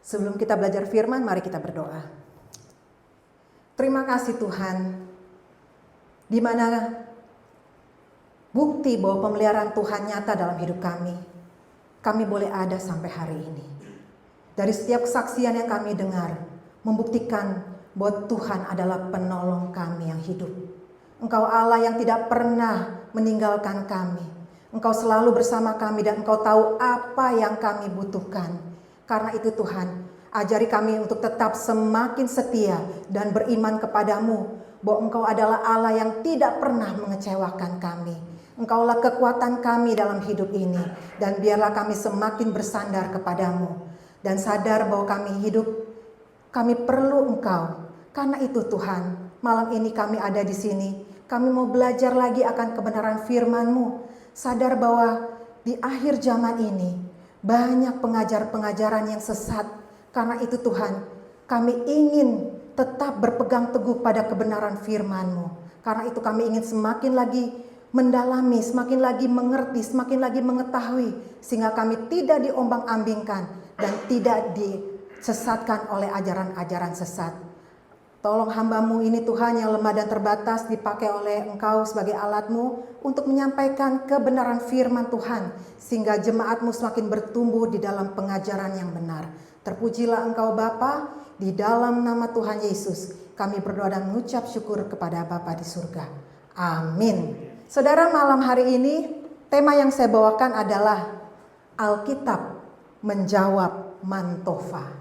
Sebelum kita belajar firman, mari kita berdoa. Terima kasih Tuhan, di mana bukti bahwa pemeliharaan Tuhan nyata dalam hidup kami. Kami boleh ada sampai hari ini. Dari setiap kesaksian yang kami dengar, membuktikan bahwa Tuhan adalah penolong kami yang hidup. Engkau Allah yang tidak pernah meninggalkan kami. Engkau selalu bersama kami dan Engkau tahu apa yang kami butuhkan. Karena itu Tuhan, ajari kami untuk tetap semakin setia dan beriman kepadamu, bahwa Engkau adalah Allah yang tidak pernah mengecewakan kami. Engkaulah kekuatan kami dalam hidup ini, dan biarlah kami semakin bersandar kepadamu dan sadar bahwa kami hidup, kami perlu Engkau. Karena itu Tuhan, malam ini kami ada di sini, kami mau belajar lagi akan kebenaran firman-Mu, sadar bahwa di akhir zaman ini banyak pengajaran yang sesat. Karena itu Tuhan, kami ingin tetap berpegang teguh pada kebenaran firman-Mu. Karena itu kami ingin semakin lagi mendalami, semakin lagi mengerti, semakin lagi mengetahui, sehingga kami tidak diombang-ambingkan dan tidak disesatkan oleh ajaran-ajaran sesat. Tolong hamba-Mu ini Tuhan yang lemah dan terbatas dipakai oleh Engkau sebagai alat-Mu untuk menyampaikan kebenaran firman Tuhan, sehingga jemaat-Mu semakin bertumbuh di dalam pengajaran yang benar. Terpujilah Engkau Bapa, di dalam nama Tuhan Yesus kami berdoa dan mengucap syukur kepada Bapa di surga. Amin. Saudara, malam hari ini tema yang saya bawakan adalah Alkitab menjawab Mantova.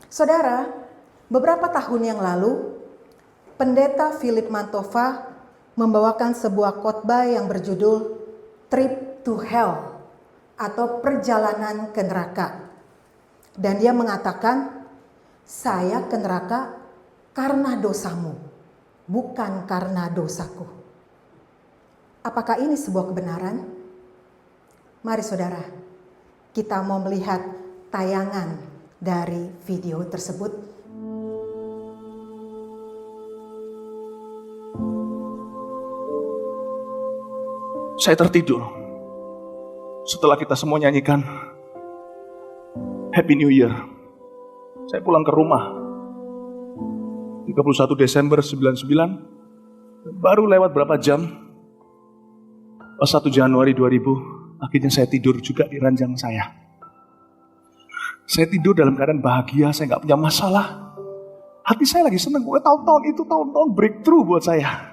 Saudara, beberapa tahun yang lalu Pendeta Philip Mantova membawakan sebuah khotbah yang berjudul Trip to Hell atau Perjalanan ke Neraka. Dan dia mengatakan, saya ke neraka karena dosamu, bukan karena dosaku. Apakah ini sebuah kebenaran? Mari saudara, kita mau melihat tayangan dari video tersebut. Saya tertidur setelah kita semua nyanyikan Happy New Year. Saya pulang ke rumah 31 Desember 99. Baru lewat berapa jam, pas 1 Januari 2000, akhirnya saya tidur juga di ranjang saya. Saya tidur dalam keadaan bahagia, saya gak punya masalah. Hati saya lagi senang, tahun-tahun itu tahun-tahun breakthrough buat saya.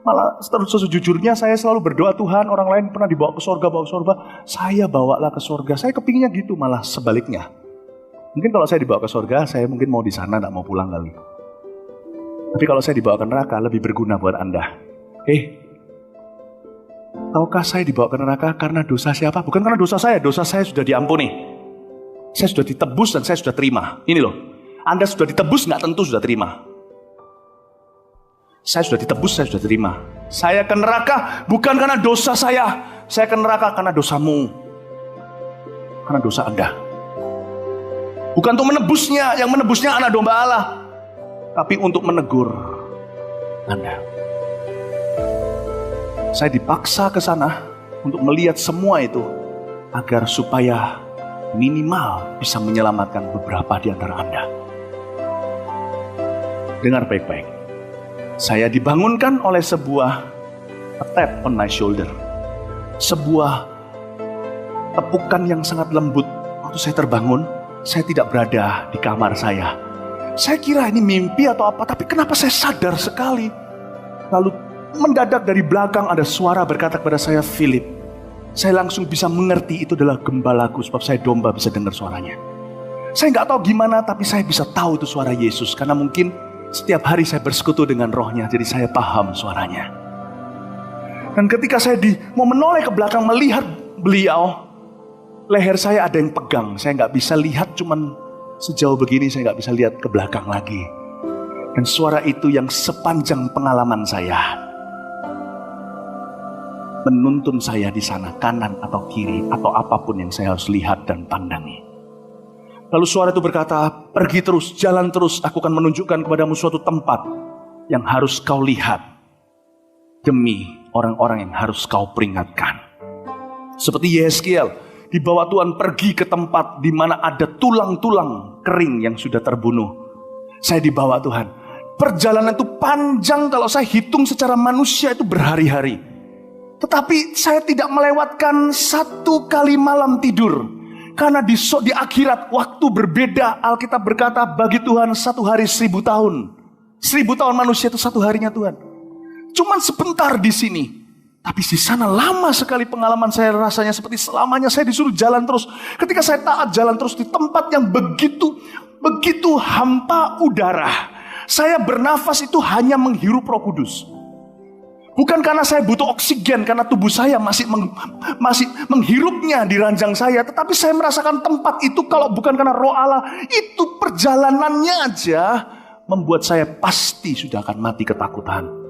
Malah sejujurnya saya selalu berdoa, Tuhan, orang lain pernah dibawa ke sorga, saya bawalah ke sorga. Saya kepinginnya gitu, malah sebaliknya. Mungkin kalau saya dibawa ke sorga, saya mungkin mau di sana, gak mau pulang kali. Tapi kalau saya dibawa ke neraka, lebih berguna buat Anda. Tahukah saya dibawa ke neraka karena dosa siapa? Bukan karena dosa saya sudah diampuni. Saya sudah ditebus dan saya sudah terima. Ini loh, Anda sudah ditebus gak tentu sudah terima. Saya sudah ditebus, saya sudah terima. Saya ke neraka bukan karena dosa saya ke neraka karena dosamu. Karena dosa Anda. Bukan untuk menebusnya, yang menebusnya anak domba Allah, tapi untuk menegur Anda. Saya dipaksa ke sana untuk melihat semua itu, agar supaya minimal bisa menyelamatkan beberapa di antara Anda. Dengar baik-baik. Saya dibangunkan oleh sebuah tap on my shoulder. Sebuah tepukan yang sangat lembut. Waktu saya terbangun, saya tidak berada di kamar saya. Saya kira ini mimpi atau apa, tapi kenapa saya sadar sekali. Lalu mendadak dari belakang ada suara berkata kepada saya, Philip. Saya langsung bisa mengerti itu adalah gembalaku, sebab saya domba bisa dengar suaranya. Saya nggak tahu gimana, tapi saya bisa tahu itu suara Yesus. Karena mungkin setiap hari saya bersekutu dengan rohnya, jadi saya paham suaranya. Dan ketika saya mau menoleh ke belakang melihat beliau, leher saya ada yang pegang. Saya nggak bisa lihat, cuman sejauh begini saya nggak bisa lihat ke belakang lagi. Dan suara itu yang sepanjang pengalaman saya menuntun saya di sana, kanan atau kiri atau apapun yang saya harus lihat dan pandangi. Lalu suara itu berkata, pergi terus, jalan terus, aku akan menunjukkan kepadamu suatu tempat yang harus kau lihat demi orang-orang yang harus kau peringatkan. Seperti Yeskiel dibawa Tuhan pergi ke tempat di mana ada tulang-tulang kering yang sudah terbunuh. Saya dibawa Tuhan. Perjalanan itu panjang, kalau saya hitung secara manusia itu berhari-hari. Tetapi saya tidak melewatkan 1 kali malam tidur. Karena di akhirat waktu berbeda. Alkitab berkata bagi Tuhan 1 hari 1000 tahun. 1000 tahun manusia itu 1 harinya Tuhan. Cuman sebentar di sini. Tapi di sana lama sekali pengalaman saya, rasanya seperti selamanya saya disuruh jalan terus. Ketika saya taat jalan terus di tempat yang begitu hampa udara. Saya bernafas itu hanya menghirup Roh Kudus. Bukan karena saya butuh oksigen, karena tubuh saya masih menghirupnya di ranjang saya. Tetapi saya merasakan tempat itu kalau bukan karena Roh Allah. Itu perjalanannya aja membuat saya pasti sudah akan mati ketakutan.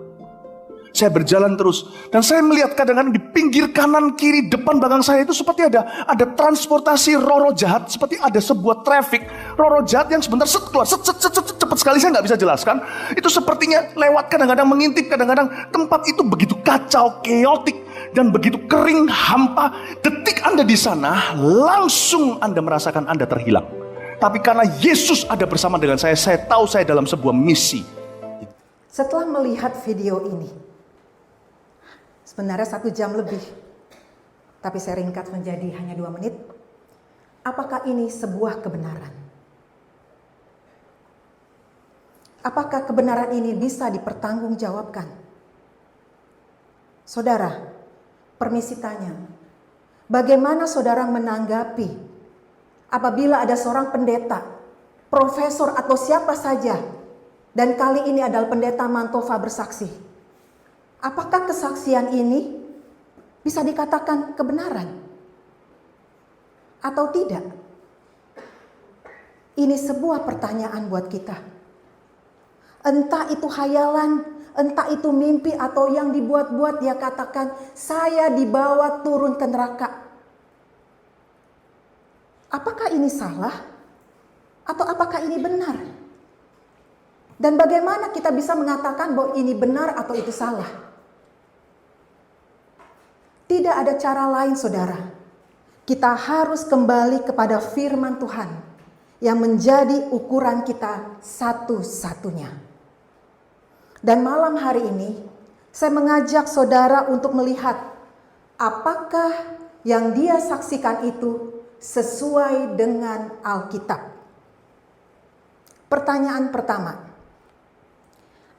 Saya berjalan terus dan saya melihat kadang-kadang di pinggir kanan kiri depan belakang saya itu seperti ada transportasi roh jahat, seperti ada sebuah traffic roh jahat yang sebentar keluar cepat sekali, saya nggak bisa jelaskan. Itu sepertinya lewat, kadang-kadang mengintip, kadang-kadang tempat itu begitu kacau, keotik dan begitu kering, hampa. Detik Anda di sana langsung Anda merasakan Anda terhilang. Tapi karena Yesus ada bersama dengan saya tahu saya dalam sebuah misi. Setelah melihat video ini, sebenarnya 1 jam lebih, tapi saya ringkas menjadi hanya 2 menit. Apakah ini sebuah kebenaran? Apakah kebenaran ini bisa dipertanggungjawabkan? Saudara, permisi tanya, bagaimana saudara menanggapi apabila ada seorang pendeta, profesor atau siapa saja, dan kali ini adalah pendeta Mantova bersaksi? Apakah kesaksian ini bisa dikatakan kebenaran atau tidak? Ini sebuah pertanyaan buat kita. Entah itu hayalan, entah itu mimpi atau yang dibuat-buat, dia katakan saya dibawa turun ke neraka. Apakah ini salah atau apakah ini benar? Dan bagaimana kita bisa mengatakan bahwa ini benar atau itu salah? Tidak ada cara lain, saudara. Kita harus kembali kepada firman Tuhan yang menjadi ukuran kita satu-satunya. Dan malam hari ini, saya mengajak saudara untuk melihat apakah yang dia saksikan itu sesuai dengan Alkitab. Pertanyaan pertama,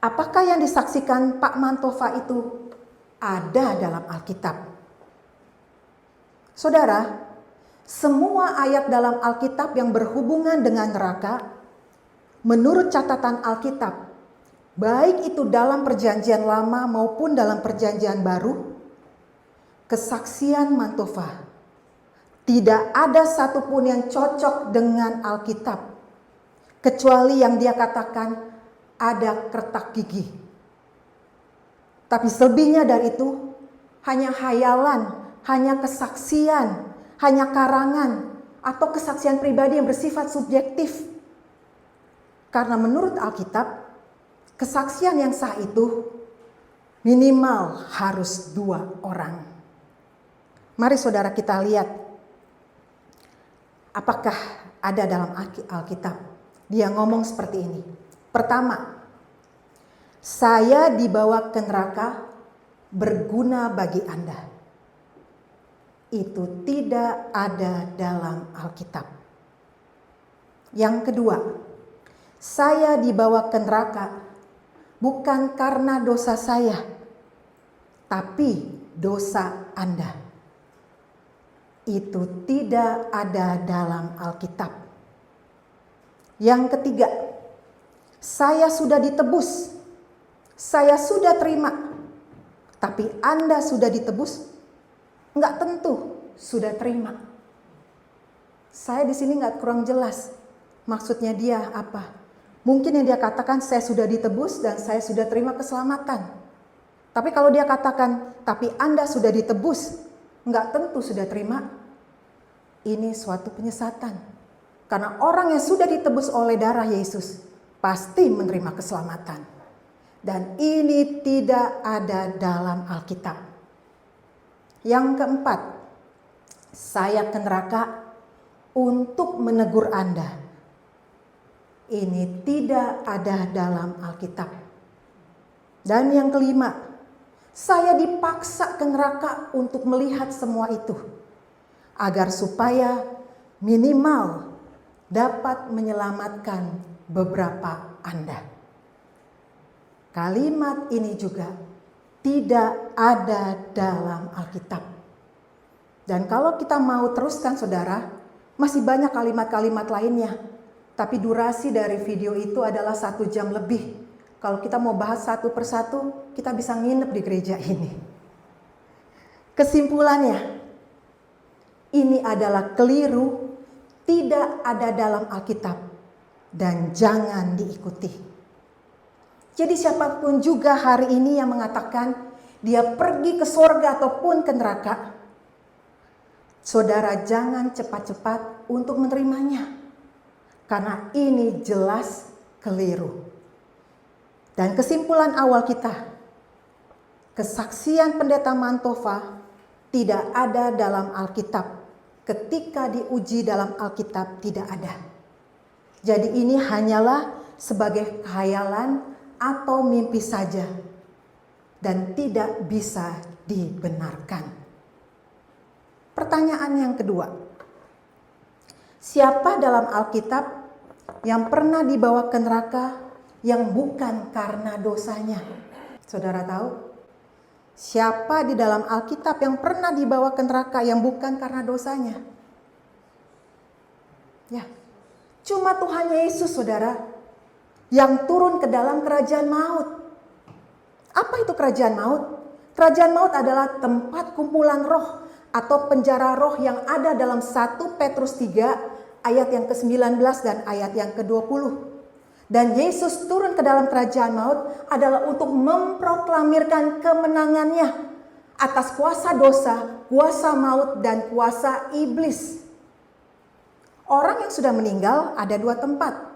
apakah yang disaksikan Pak Mantova itu ada dalam Alkitab? Saudara, semua ayat dalam Alkitab yang berhubungan dengan neraka, menurut catatan Alkitab, baik itu dalam perjanjian lama maupun dalam perjanjian baru, kesaksian Mantova tidak ada satupun yang cocok dengan Alkitab, kecuali yang dia katakan ada kertak gigi. Tapi selebihnya dari itu hanya hayalan, hanya kesaksian, hanya karangan, atau kesaksian pribadi yang bersifat subjektif. Karena menurut Alkitab, kesaksian yang sah itu minimal harus 2 orang. Mari saudara kita lihat, apakah ada dalam Alkitab. Dia ngomong seperti ini. Pertama, saya dibawa ke neraka berguna bagi Anda. Itu tidak ada dalam Alkitab. Yang kedua, saya dibawa ke neraka bukan karena dosa saya, tapi dosa Anda. Itu tidak ada dalam Alkitab. Yang ketiga, saya sudah ditebus, saya sudah terima, tapi Anda sudah ditebus? Enggak tentu sudah terima. Saya di sini enggak kurang jelas maksudnya dia apa. Mungkin yang dia katakan saya sudah ditebus dan saya sudah terima keselamatan. Tapi kalau dia katakan tapi Anda sudah ditebus, enggak tentu sudah terima. Ini suatu penyesatan. Karena orang yang sudah ditebus oleh darah Yesus pasti menerima keselamatan. Dan ini tidak ada dalam Alkitab. Yang keempat, Saya ke neraka untuk menegur Anda. Ini tidak ada dalam Alkitab. Dan yang kelima, saya dipaksa ke neraka untuk melihat semua itu, agar supaya minimal dapat menyelamatkan beberapa Anda. Kalimat ini juga tidak ada dalam Alkitab. Dan kalau kita mau teruskan saudara, masih banyak kalimat-kalimat lainnya. Tapi durasi dari video itu adalah 1 jam lebih. Kalau kita mau bahas satu persatu, kita bisa nginep di gereja ini. Kesimpulannya, ini adalah keliru, tidak ada dalam Alkitab, dan jangan diikuti. Jadi siapapun juga hari ini yang mengatakan dia pergi ke sorga ataupun ke neraka, saudara jangan cepat-cepat untuk menerimanya. Karena ini jelas keliru. Dan kesimpulan awal kita, kesaksian Pendeta Mantova tidak ada dalam Alkitab. Ketika diuji dalam Alkitab tidak ada. Jadi ini hanyalah sebagai khayalan atau mimpi saja. Dan tidak bisa dibenarkan. Pertanyaan yang kedua. Siapa dalam Alkitab yang pernah dibawa ke neraka yang bukan karena dosanya? Saudara tahu? Siapa di dalam Alkitab yang pernah dibawa ke neraka yang bukan karena dosanya? Ya, cuma Tuhan Yesus saudara yang turun ke dalam kerajaan maut. Apa itu kerajaan maut? Kerajaan maut adalah tempat kumpulan roh atau penjara roh yang ada dalam 1 Petrus 3 ayat yang ke-19 dan ayat yang ke-20. Dan Yesus turun ke dalam kerajaan maut adalah untuk memproklamirkan kemenangannya atas kuasa dosa, kuasa maut, dan kuasa iblis. Orang yang sudah meninggal ada 2 tempat.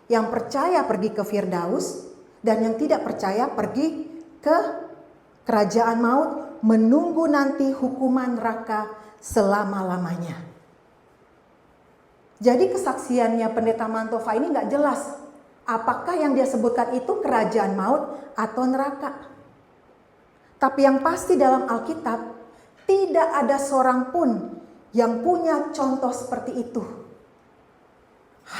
Yang percaya pergi ke Firdaus dan yang tidak percaya pergi ke kerajaan maut menunggu nanti hukuman neraka selama-lamanya. Jadi kesaksiannya Pendeta Mantova ini gak jelas. Apakah yang dia sebutkan itu kerajaan maut atau neraka? Tapi yang pasti dalam Alkitab tidak ada seorang pun yang punya contoh seperti itu.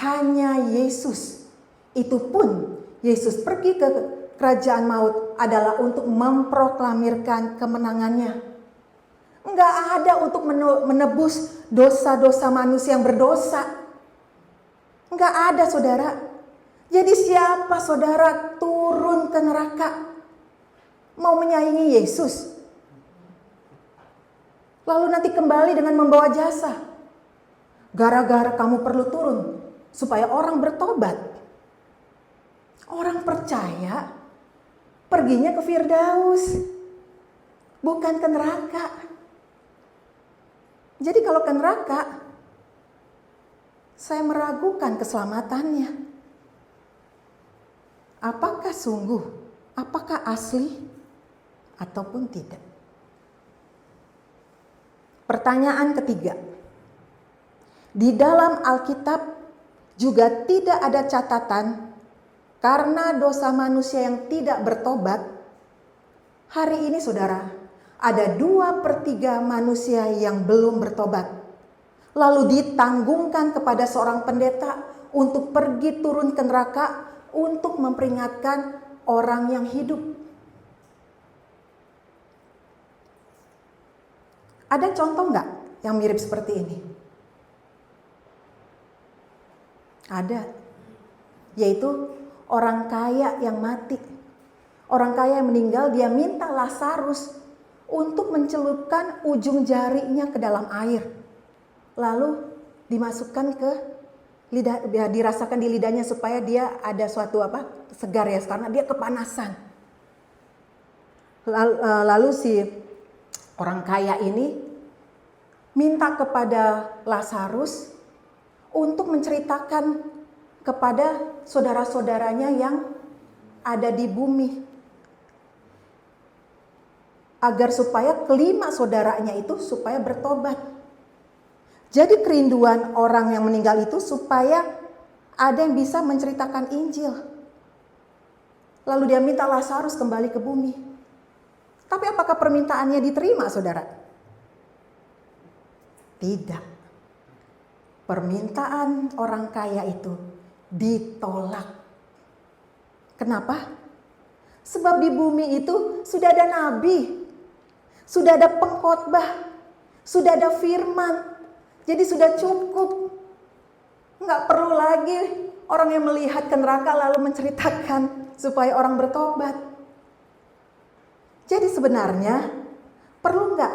Hanya Yesus. Itu pun Yesus pergi ke kerajaan maut adalah untuk memproklamirkan kemenangannya. Enggak ada untuk menebus dosa-dosa manusia yang berdosa. Enggak ada saudara. Jadi siapa saudara turun ke neraka? Mau menyaingi Yesus? Lalu nanti kembali dengan membawa jasa. Gara-gara kamu perlu turun supaya orang bertobat. Orang percaya perginya ke Firdaus, bukan ke neraka. Jadi kalau ke neraka, saya meragukan keselamatannya. Apakah sungguh, apakah asli, ataupun tidak? Pertanyaan ketiga. Di dalam Alkitab juga tidak ada catatan karena dosa manusia yang tidak bertobat. Hari ini saudara, ada 2/3 manusia yang belum bertobat. Lalu ditanggungkan kepada seorang pendeta untuk pergi turun ke neraka untuk memperingatkan orang yang hidup. Ada contoh nggak yang mirip seperti ini? Ada, yaitu orang kaya yang mati. Orang kaya yang meninggal, dia minta Lazarus untuk mencelupkan ujung jarinya ke dalam air. Lalu dimasukkan ke lidah, dirasakan di lidahnya supaya dia ada suatu segar ya, karena dia kepanasan. Lalu si orang kaya ini minta kepada Lazarus untuk menceritakan kepada saudara-saudaranya yang ada di bumi, agar supaya kelima saudaranya itu supaya bertobat. Jadi kerinduan orang yang meninggal itu supaya ada yang bisa menceritakan Injil. Lalu dia minta Lazarus kembali ke bumi. Tapi apakah permintaannya diterima, saudara? Tidak. Permintaan orang kaya itu ditolak. Kenapa? Sebab di bumi itu sudah ada nabi, sudah ada pengkhotbah, sudah ada firman. Jadi sudah cukup. Nggak perlu lagi orang yang melihat ke neraka lalu menceritakan supaya orang bertobat. Jadi sebenarnya perlu nggak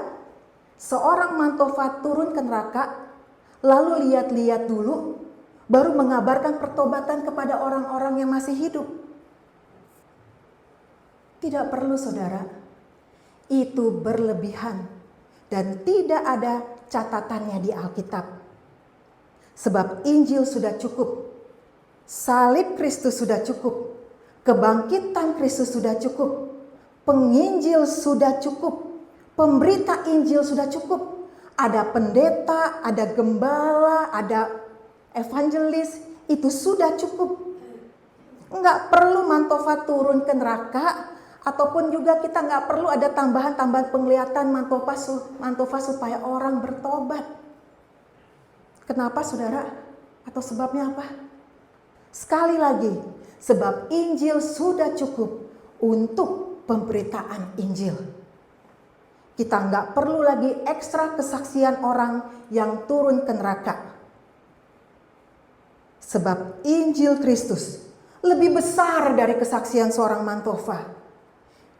seorang mantofat turun ke neraka lalu lihat-lihat dulu baru mengabarkan pertobatan kepada orang-orang yang masih hidup? Tidak perlu, saudara. Itu berlebihan dan tidak ada catatannya di Alkitab. Sebab Injil sudah cukup. Salib Kristus sudah cukup. Kebangkitan Kristus sudah cukup. Penginjil sudah cukup. Pemberita Injil sudah cukup. Ada pendeta, ada gembala, ada evangelis. Itu sudah cukup. Enggak perlu mantofat turun ke neraka. Ataupun juga kita nggak perlu ada tambahan-tambahan penglihatan mantofat supaya orang bertobat. Kenapa, saudara? Atau sebabnya apa? Sekali lagi, sebab Injil sudah cukup untuk pemberitaan Injil. Kita nggak perlu lagi ekstra kesaksian orang yang turun ke neraka. Sebab Injil Kristus lebih besar dari kesaksian seorang mantofat.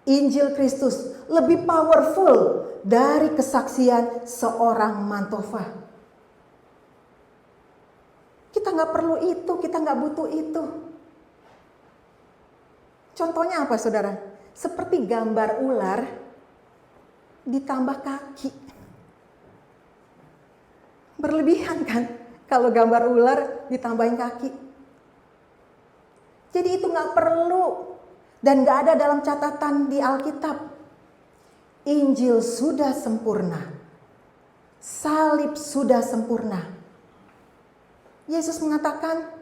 Injil Kristus lebih powerful dari kesaksian seorang mantofat. Kita nggak perlu itu, kita nggak butuh itu. Contohnya apa, saudara? Seperti gambar ular ditambah kaki. Berlebihan kan kalau gambar ular ditambahin kaki. Jadi itu nggak perlu. Dan gak ada dalam catatan di Alkitab. Injil sudah sempurna. Salib sudah sempurna. Yesus mengatakan,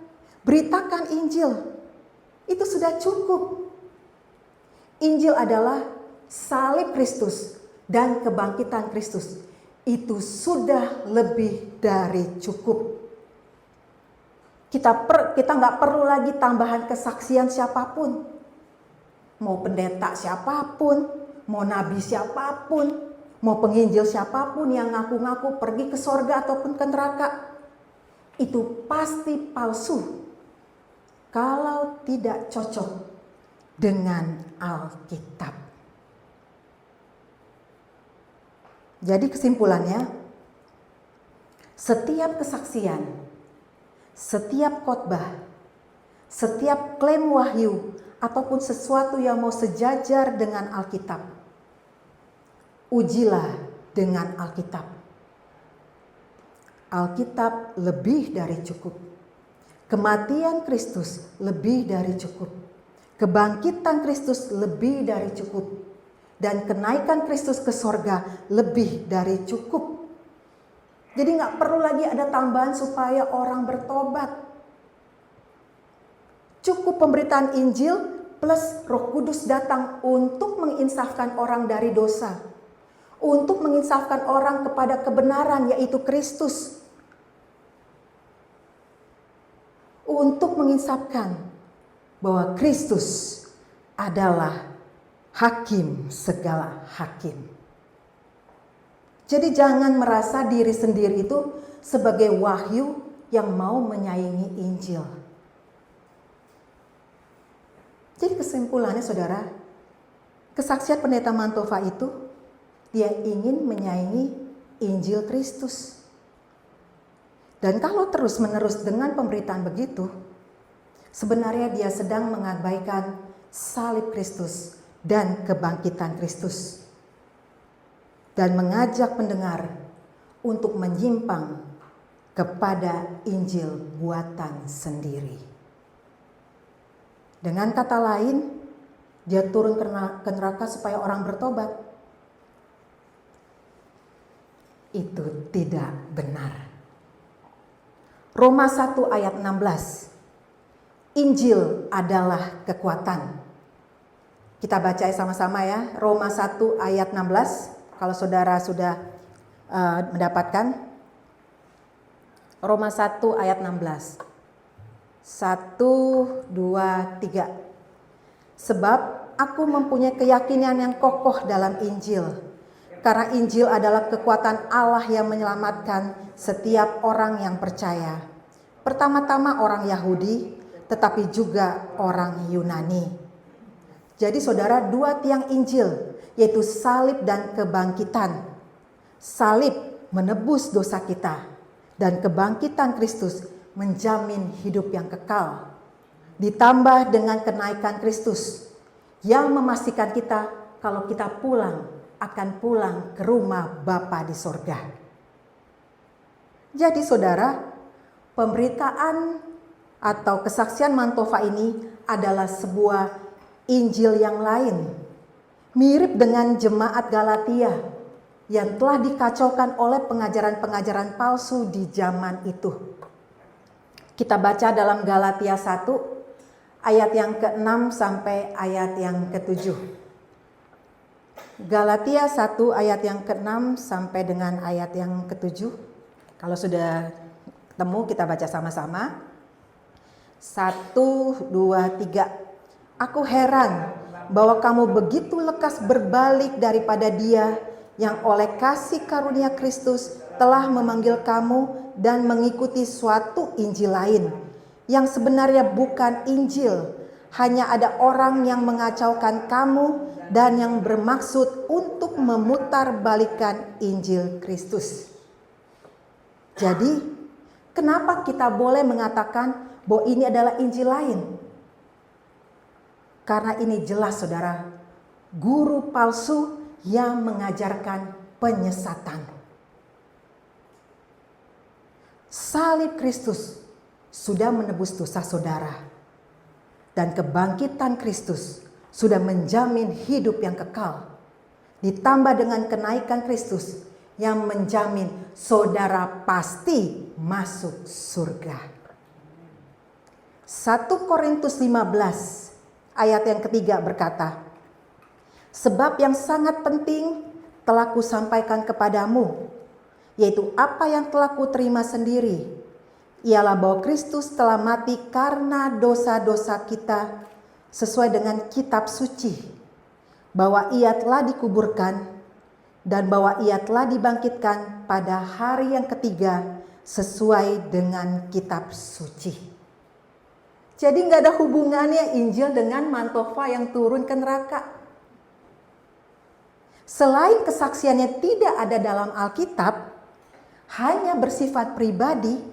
beritakan Injil. Itu sudah cukup. Injil adalah salib Kristus dan kebangkitan Kristus. Itu sudah lebih dari cukup. Kita gak perlu lagi tambahan kesaksian siapapun. Mau pendeta siapapun, mau nabi siapapun, mau penginjil siapapun yang ngaku-ngaku pergi ke sorga ataupun ke neraka. Itu pasti palsu kalau tidak cocok dengan Alkitab. Jadi kesimpulannya, setiap kesaksian, setiap khotbah, setiap klaim wahyu, ataupun sesuatu yang mau sejajar dengan Alkitab, ujilah dengan Alkitab. Alkitab lebih dari cukup. Kematian Kristus lebih dari cukup. Kebangkitan Kristus lebih dari cukup. Dan kenaikan Kristus ke sorga lebih dari cukup. Jadi gak perlu lagi ada tambahan supaya orang bertobat. Cukup pemberitaan Injil plus Roh Kudus datang untuk menginsafkan orang dari dosa. Untuk menginsafkan orang kepada kebenaran, yaitu Kristus. Untuk menginsafkan bahwa Kristus adalah hakim segala hakim. Jadi jangan merasa diri sendiri itu sebagai wahyu yang mau menyaingi Injil. Jadi kesimpulannya, saudara, kesaksian pendeta Mantova itu dia ingin menyaingi Injil Kristus. Dan kalau terus-menerus dengan pemberitaan begitu, sebenarnya dia sedang mengabaikan salib Kristus dan kebangkitan Kristus. Dan mengajak pendengar untuk menyimpang kepada Injil buatan sendiri. Dengan kata lain, dia turun ke neraka supaya orang bertobat. Itu tidak benar. Roma 1 ayat 16. Injil adalah kekuatan. Kita baca sama-sama ya. Roma 1 ayat 16. Kalau saudara sudah mendapatkan. Roma 1 ayat 16. 1, 2, 3. Sebab aku mempunyai keyakinan yang kokoh dalam Injil. Karena Injil adalah kekuatan Allah yang menyelamatkan setiap orang yang percaya. Pertama-tama orang Yahudi, tetapi juga orang Yunani. Jadi saudara, dua tiang Injil, yaitu salib dan kebangkitan. Salib menebus dosa kita, dan kebangkitan Kristus menjamin hidup yang kekal. Ditambah dengan kenaikan Kristus yang memastikan kita kalau kita pulang akan pulang ke rumah Bapa di sorga. Jadi saudara, pemberitaan atau kesaksian Mantova ini adalah sebuah Injil yang lain. Mirip dengan jemaat Galatia yang telah dikacaukan oleh pengajaran-pengajaran palsu di zaman itu. Kita baca dalam Galatia 1 ayat yang ke-6 sampai ayat yang ke-7. Galatia 1 ayat yang ke-6 sampai dengan ayat yang ke-7. Kalau sudah ketemu kita baca sama-sama. 1, 2, 3. Aku heran bahwa kamu begitu lekas berbalik daripada Dia yang oleh kasih karunia Kristus telah memanggil kamu dan mengikuti suatu Injil lain yang sebenarnya bukan Injil. Hanya ada orang yang mengacaukan kamu dan yang bermaksud untuk memutarbalikkan Injil Kristus. Jadi, kenapa kita boleh mengatakan bahwa ini adalah Injil lain? Karena ini jelas saudara, guru palsu yang mengajarkan penyesatan. Salib Kristus sudah menebus dosa saudara. Dan kebangkitan Kristus sudah menjamin hidup yang kekal. Ditambah dengan kenaikan Kristus yang menjamin saudara pasti masuk surga. 1 Korintus 15 ayat yang ketiga berkata, sebab yang sangat penting telah kusampaikan kepadamu, yaitu apa yang telah kuterima sendiri, ialah bahwa Kristus telah mati karena dosa-dosa kita sesuai dengan kitab suci, bahwa Ia telah dikuburkan dan bahwa Ia telah dibangkitkan pada hari yang ketiga sesuai dengan kitab suci. Jadi nggak ada hubungannya Injil dengan Mantova yang turun ke neraka. Selain kesaksiannya tidak ada dalam Alkitab, hanya bersifat pribadi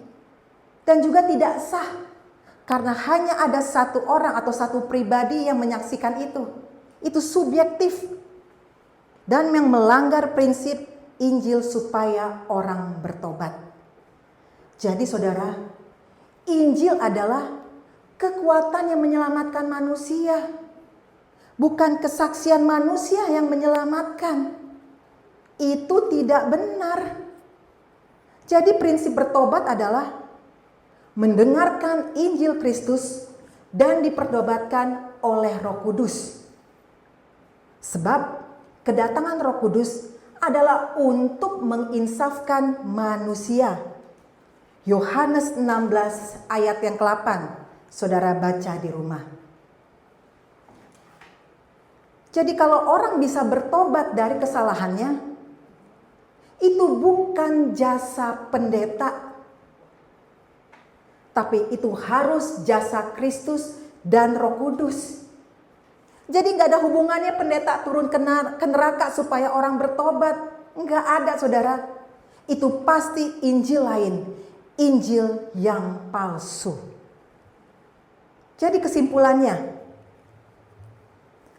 dan juga tidak sah. Karena hanya ada satu orang atau satu pribadi yang menyaksikan itu. Itu subjektif. Dan yang melanggar prinsip Injil supaya orang bertobat. Jadi saudara, Injil adalah kekuatan yang menyelamatkan manusia. Bukan kesaksian manusia yang menyelamatkan. Itu tidak benar. Jadi prinsip bertobat adalah mendengarkan Injil Kristus dan dipertobatkan oleh Roh Kudus. Sebab kedatangan Roh Kudus adalah untuk menginsafkan manusia. Yohanes 16 ayat yang ke-8. Saudara baca di rumah. Jadi kalau orang bisa bertobat dari kesalahannya, itu bukan jasa pendeta, tapi itu harus jasa Kristus dan Roh Kudus. Jadi gak ada hubungannya pendeta turun ke neraka supaya orang bertobat. Gak ada saudara. Itu pasti Injil lain. Injil yang palsu. Jadi kesimpulannya,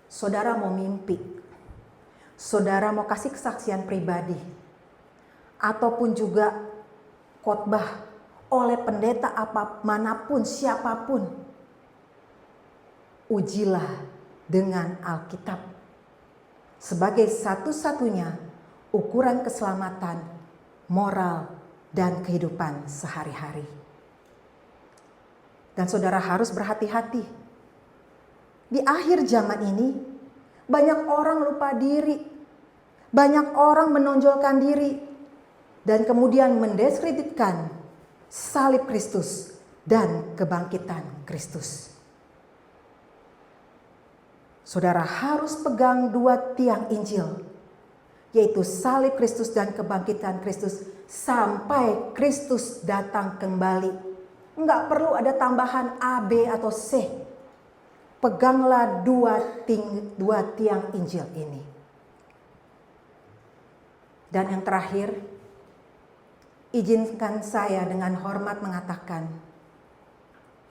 saudara mau mimpi, saudara mau kasih kesaksian pribadi, ataupun juga khotbah oleh pendeta manapun, siapapun, ujilah dengan Alkitab sebagai satu-satunya ukuran keselamatan, moral, dan kehidupan sehari-hari. Dan saudara harus berhati-hati. Di akhir zaman ini, banyak orang lupa diri. Banyak orang menonjolkan diri. Dan kemudian mendiskreditkan salib Kristus dan kebangkitan Kristus. Saudara harus pegang dua tiang Injil, yaitu salib Kristus dan kebangkitan Kristus sampai Kristus datang kembali. Enggak perlu ada tambahan A, B, atau C. Peganglah dua tiang Injil ini. Dan yang terakhir, izinkan saya dengan hormat mengatakan,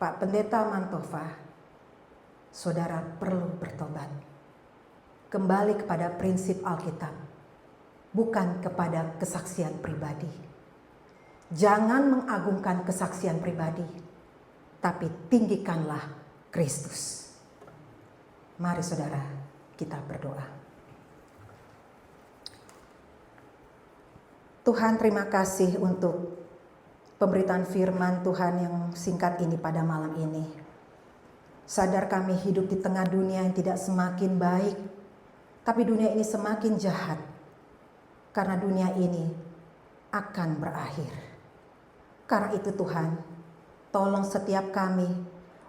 Pak Pendeta Mantova, saudara perlu bertobat. Kembali kepada prinsip Alkitab, bukan kepada kesaksian pribadi. Jangan mengagungkan kesaksian pribadi, tapi tinggikanlah Kristus. Mari saudara, kita berdoa. Tuhan, terima kasih untuk pemberitaan firman Tuhan yang singkat ini pada malam ini. Sadar kami hidup di tengah dunia yang tidak semakin baik, tapi dunia ini semakin jahat. Karena dunia ini akan berakhir. Karena itu Tuhan, tolong setiap kami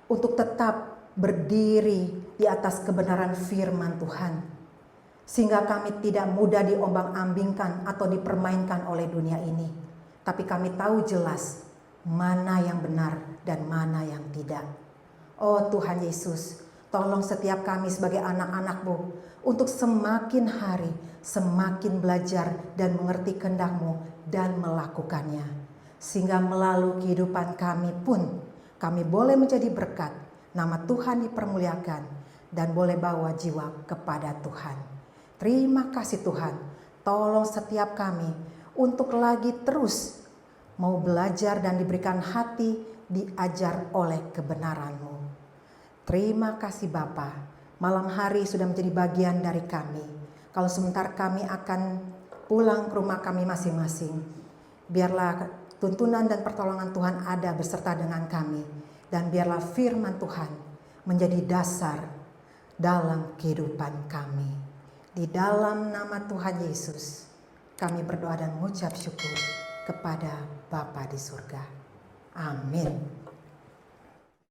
untuk tetap berdiri di atas kebenaran firman Tuhan. Sehingga kami tidak mudah diombang-ambingkan atau dipermainkan oleh dunia ini. Tapi kami tahu jelas mana yang benar dan mana yang tidak. Oh Tuhan Yesus, tolong setiap kami sebagai anak-anak-Mu untuk semakin hari semakin belajar dan mengerti kehendak-Mu dan melakukannya. Sehingga melalui kehidupan kami pun kami boleh menjadi berkat, nama Tuhan dipermuliakan dan boleh bawa jiwa kepada Tuhan. Terima kasih Tuhan, tolong setiap kami untuk lagi terus mau belajar dan diberikan hati diajar oleh kebenaran-Mu. Terima kasih Bapa, malam hari sudah menjadi bagian dari kami. Kalau sebentar kami akan pulang ke rumah kami masing-masing, biarlah tuntunan dan pertolongan Tuhan ada beserta dengan kami. Dan biarlah firman Tuhan menjadi dasar dalam kehidupan kami. Di dalam nama Tuhan Yesus, kami berdoa dan mengucap syukur kepada Bapa di surga. Amin.